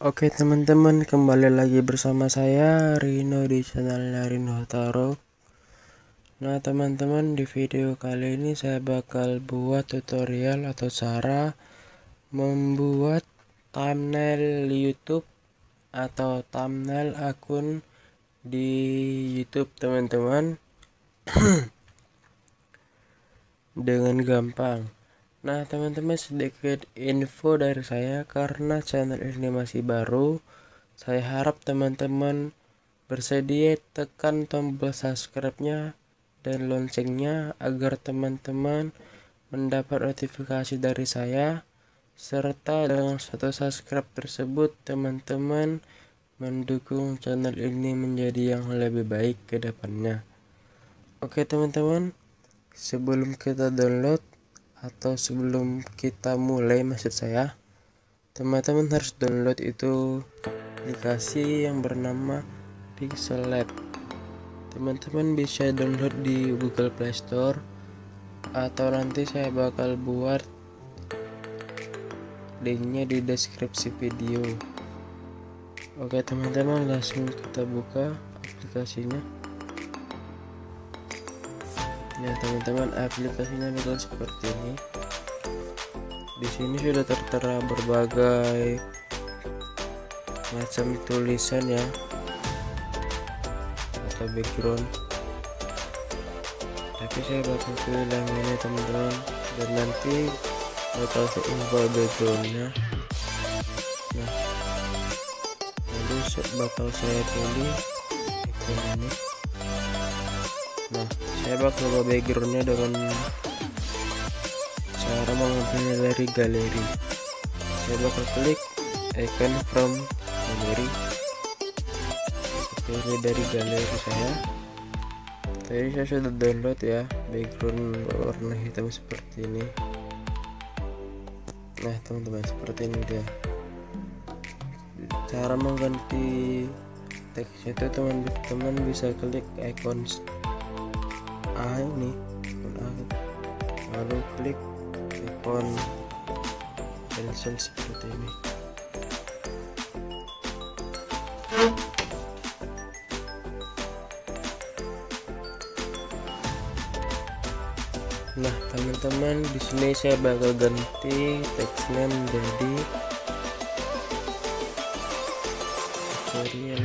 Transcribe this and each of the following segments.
Oke teman-teman, kembali lagi bersama saya Rino di channelnya Rino Taro. Nah teman-teman, di video kali ini saya bakal buat tutorial atau cara membuat thumbnail YouTube atau thumbnail akun di YouTube teman-teman dengan gampang. Nah teman-teman, sedikit info dari saya, karena channel ini masih baru. Saya harap teman-teman bersedia tekan tombol subscribe-nya dan loncengnya agar teman-teman mendapat notifikasi dari saya, serta dengan satu subscribe tersebut teman-teman mendukung channel ini menjadi yang lebih baik ke depannya. Oke teman-teman, sebelum kita download atau sebelum kita mulai, maksud saya, teman-teman harus download itu aplikasi yang bernama Pixel Lab. Teman-teman bisa download di Google Play Store, atau nanti saya bakal buat linknya di deskripsi video. Oke teman-teman, langsung kita buka aplikasinya. Ya teman-teman, aplikasinya bakal seperti ini. Di sini sudah tertera berbagai macam tulisan ya, atau background, tapi saya bakal pilih yang ini teman-teman, dan nanti bakal saya install backgroundnya. Nah, lalu bakal saya pilih ikon ini. Nah, saya bakal ubah backgroundnya dengan cara mengambilnya dari galeri. Saya bakal klik icon from gallery, pilih dari galeri saya. Tadi saya sudah download ya, background warna hitam seperti ini. Nah teman-teman, seperti ini dia. Cara mengganti teks itu teman-teman bisa klik icon A ini, lalu klik icon pencil seperti ini. Nah teman-teman, di sini saya bakal ganti teksnya menjadi tutorial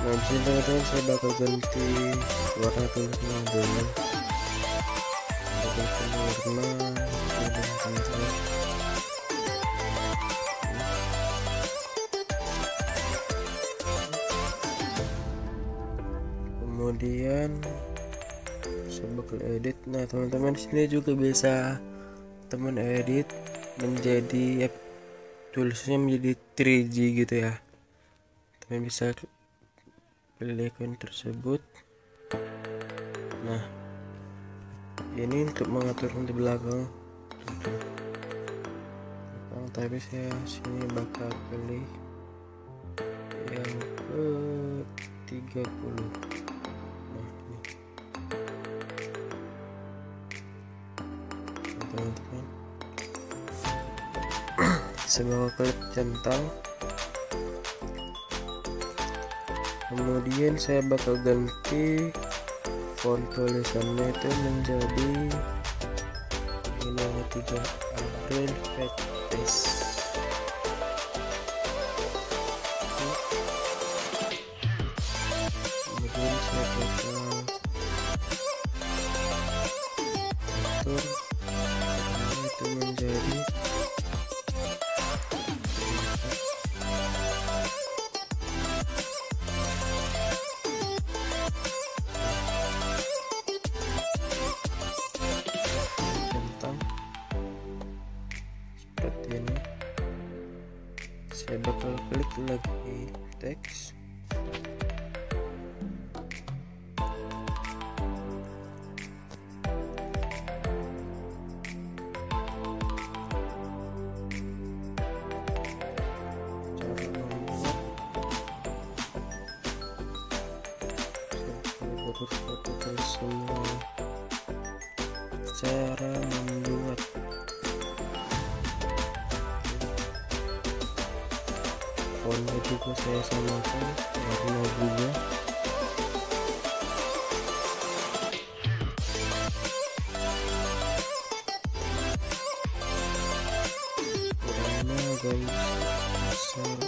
Nah disini teman-teman, saya bakal ganti warna tulisnya dulu. Ganti warna teman-teman. Kemudian saya bakal edit. Nah teman-teman, sini juga bisa teman edit menjadi tulisnya menjadi 3G gitu ya. Teman bisa pilih icon tersebut. Nah ini untuk mengatur di belakang, tapi saya sini bakal pilih yang ke 30. Nah ini teman-teman, saya bakal klik centang. Kemudian saya bakal ganti font tulisannya itu menjadi ini 3 April Fetish. Kemudian saya bakal atur itu menjadi seperti ini. Saya bakal klik lagi teks. fontnya juga saya samakan warna juga. Warna agak besar.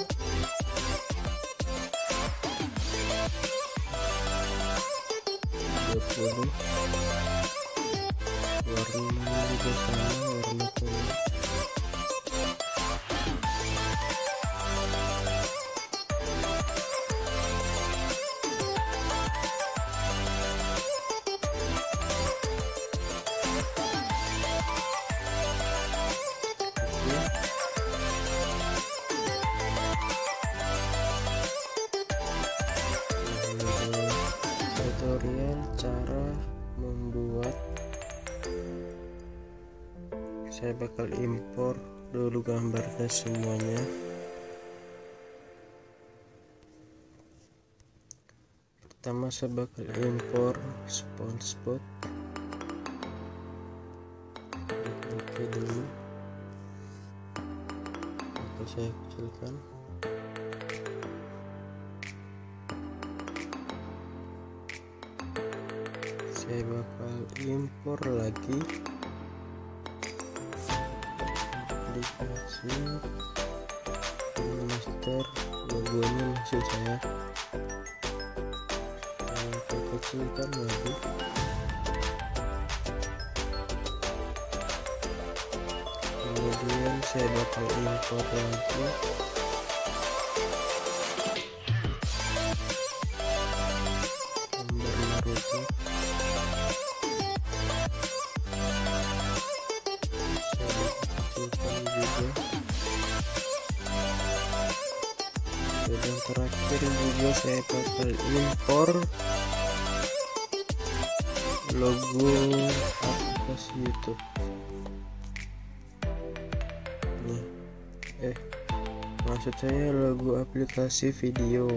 Warna juga sama, warna kuning. Tutorial cara membuat, saya bakal impor dulu gambarnya semuanya. Pertama saya bakal impor SpongeBob. Oke dulu, oke saya kecilkan. Saya bakal impor lagi aplikasi master, logonya maksud saya kecilkan lagi. Kemudian saya bakal impor lagi gambar Naruto. Dan yang terakhir juga saya bakal impor logo aplikasi YouTube. Nih, maksud saya logo aplikasi video.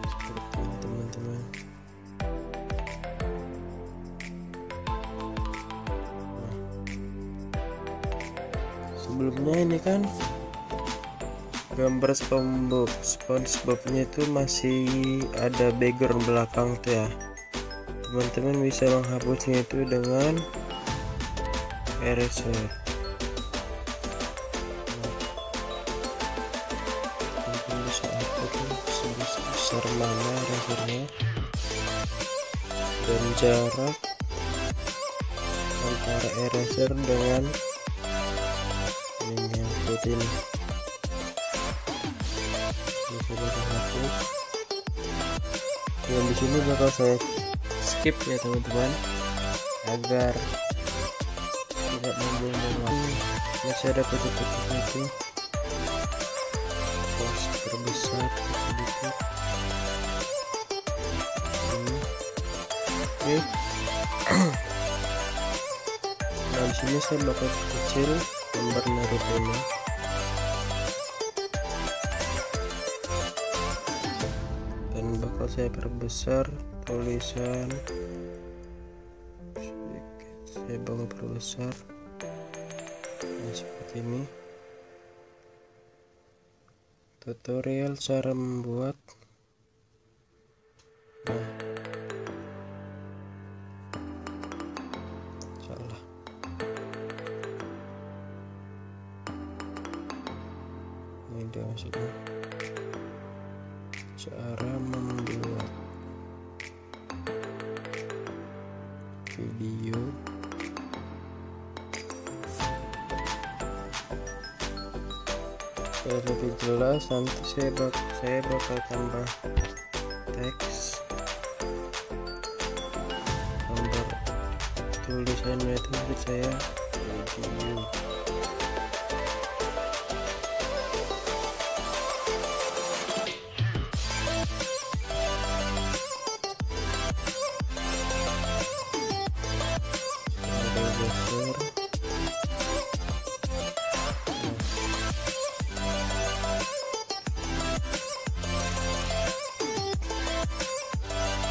Seperti ini teman-teman. Sebelumnya ini kan gambar SpongeBob-nya itu masih ada background belakang tuh ya. Teman-teman bisa menghapusnya itu dengan eraser. Mungkin bisa atur sebesar mana erasernya dan jarak antara eraser dengan ini seperti ini. Sudah hapus. Yang di sini bakal saya skip ya teman-teman, agar tidak membuang-buang waktu. Masih ada putih-putihnya itu, terus perbesar sedikit. Oke. Nah di sini saya bakal kecil gambar Naruto-nya. Bakal saya perbesar tulisan sedikit, saya bakal perbesar. Nah, seperti ini tutorial cara membuat. Nah, salah. Ini dia maksudnya cara membuat video supaya lebih jelas. Nanti saya bakal tambah teks, gambar tulisannya itu maksud saya video.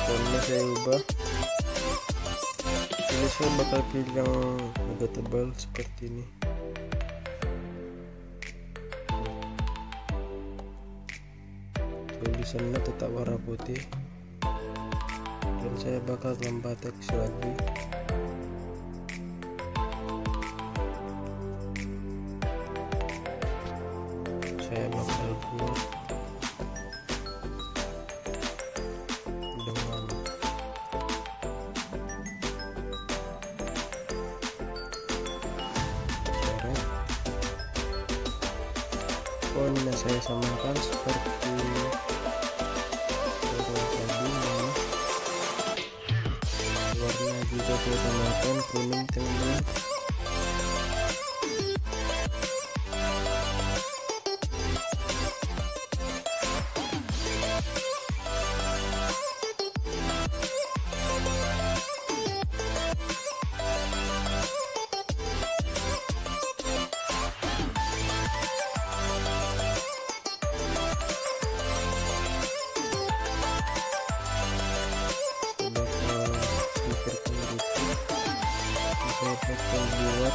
Warna saya ubah, ini saya bakal pilih yang agak tebal seperti ini. tulisannya tetap warna putih, dan saya bakal tambah teks lagi. Saya bakal buat dengan coret. Fontnya saya samakan seperti tadi, warna juga saya samakan kuning teman-teman. Saya bakal buat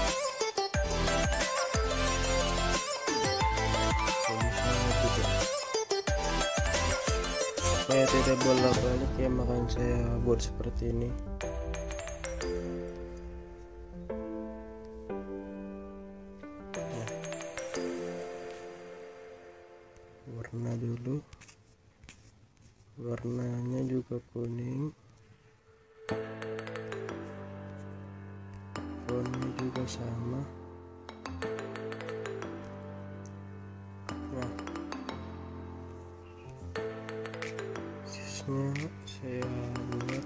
tulisannya juga supaya tidak bolak-balik ya, makanya saya buat seperti ini. Warna dulu, warnanya juga kuning, fontnya juga sama. Nah, sisanya saya buat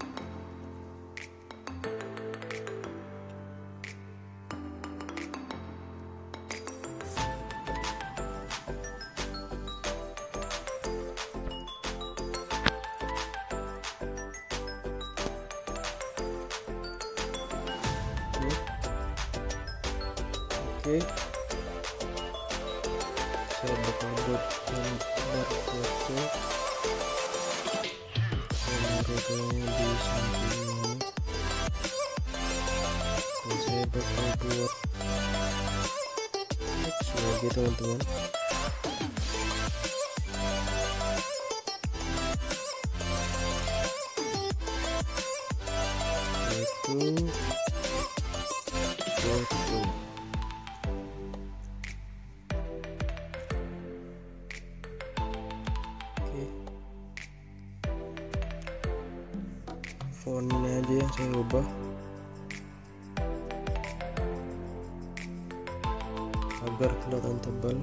oke. Saya bakal buat gambar foto logonya di samping ini, dan saya bakal buat teks lagi teman-teman. Yaitu foto. Fontnya aja yang saya ubah agar kelihatan tebal.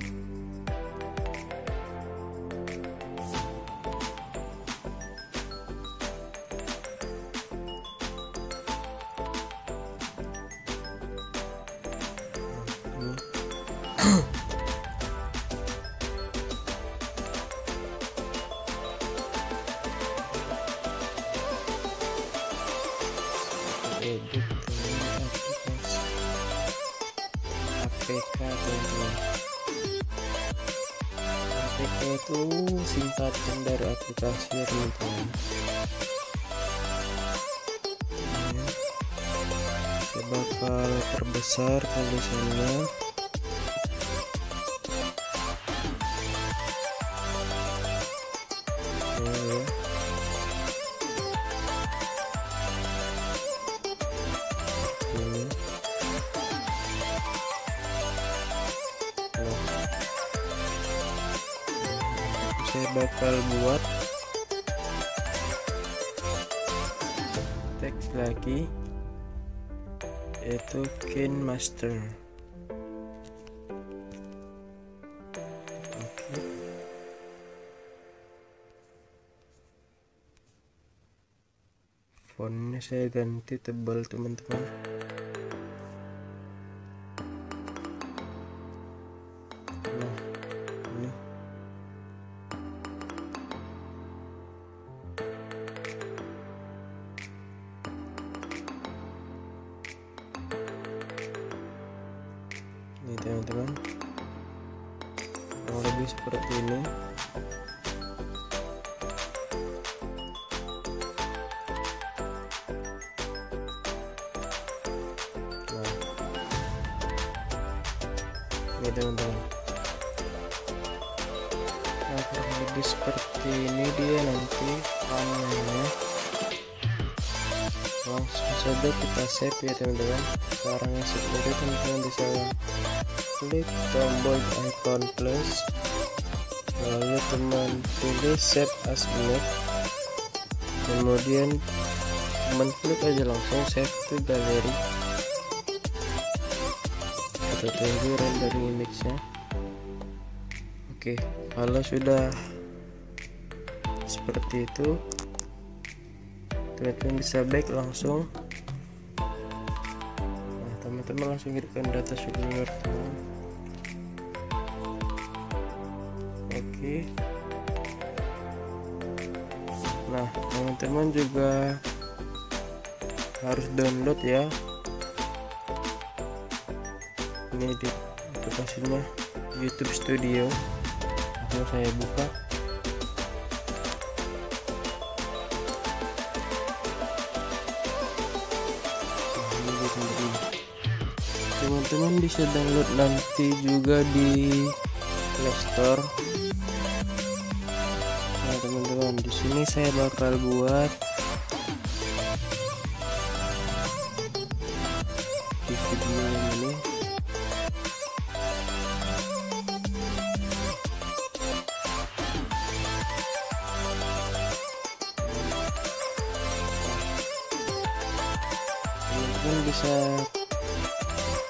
Edit dengan aplikasi APK teman-teman. APK itu singkatan dari aplikasi ya teman-teman. Saya bakal perbesar tulisannya. Saya bakal buat teks lagi, yaitu KineMaster. Oke. Fontnya saya ganti tebal teman-teman. Nah, ini teman-teman, kurang lebih seperti ini. Nah, ini teman-teman. Nah, kurang lebih seperti ini dia nanti thumbnailnya. Langsung saja kita save ya teman-teman. Caranya seperti itu, teman-teman bisa klik tombol icon plus, lalu teman pilih save as image, kemudian teman klik aja langsung save to gallery. Kita tunggu rendering image-nya. Oke, kalau sudah seperti itu, teman-teman bisa back langsung. Nah, teman-teman langsung hidupkan data scheduler teman. Oke. Nah, teman-teman juga harus download ya. Ini di aplikasinya YouTube Studio. Langsung saya buka. Teman-teman bisa download nanti juga di Play Store. Nah teman-teman, di sini saya bakal buat di video ini. Teman-teman bisa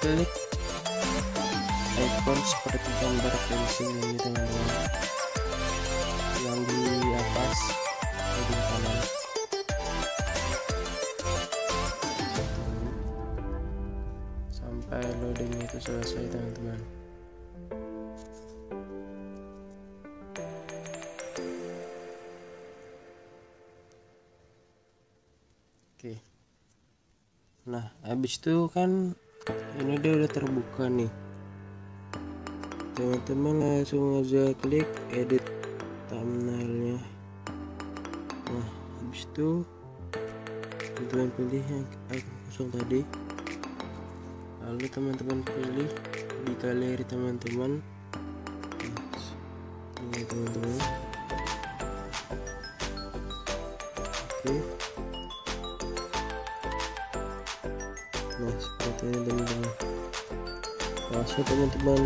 klik icon seperti gambar pensil ini teman-teman, yang di atas ujung kanan. Sampai loading itu selesai teman-teman. Oke. Nah, habis itu kan ini dia udah terbuka nih. Teman-teman langsung aja klik edit thumbnailnya. Nah, habis itu teman-teman pilih yang icon kosong tadi, lalu teman-teman pilih di galeri teman-teman. Ini teman-teman. Oke. Nah, seperti ini teman-teman. Langsung teman-teman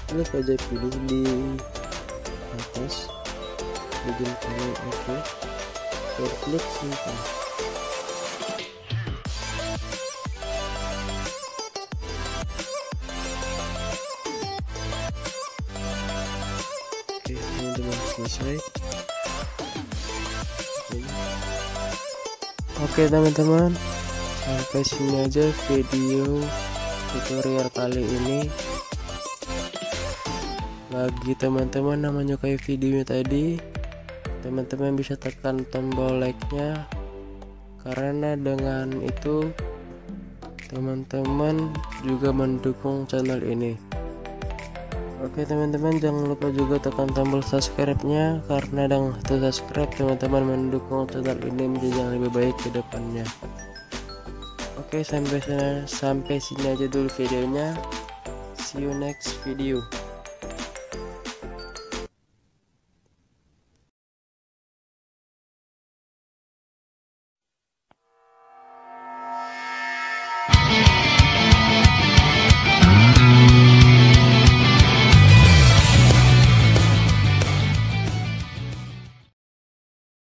klik aja pilih di atas bagian kanan. Oke, klik simpan. Oke teman-teman, selesai. Oke teman-teman, sampai sini aja video tutorial kali ini. Bagi teman-teman yang menyukai videonya tadi, teman-teman bisa tekan tombol like-nya, karena dengan itu teman-teman juga mendukung channel ini. Oke teman-teman, jangan lupa juga tekan tombol subscribe-nya, karena dengan subscribe teman-teman mendukung channel ini menjadi yang lebih baik ke depannya. Oke, sampai sini aja dulu videonya. See you next video.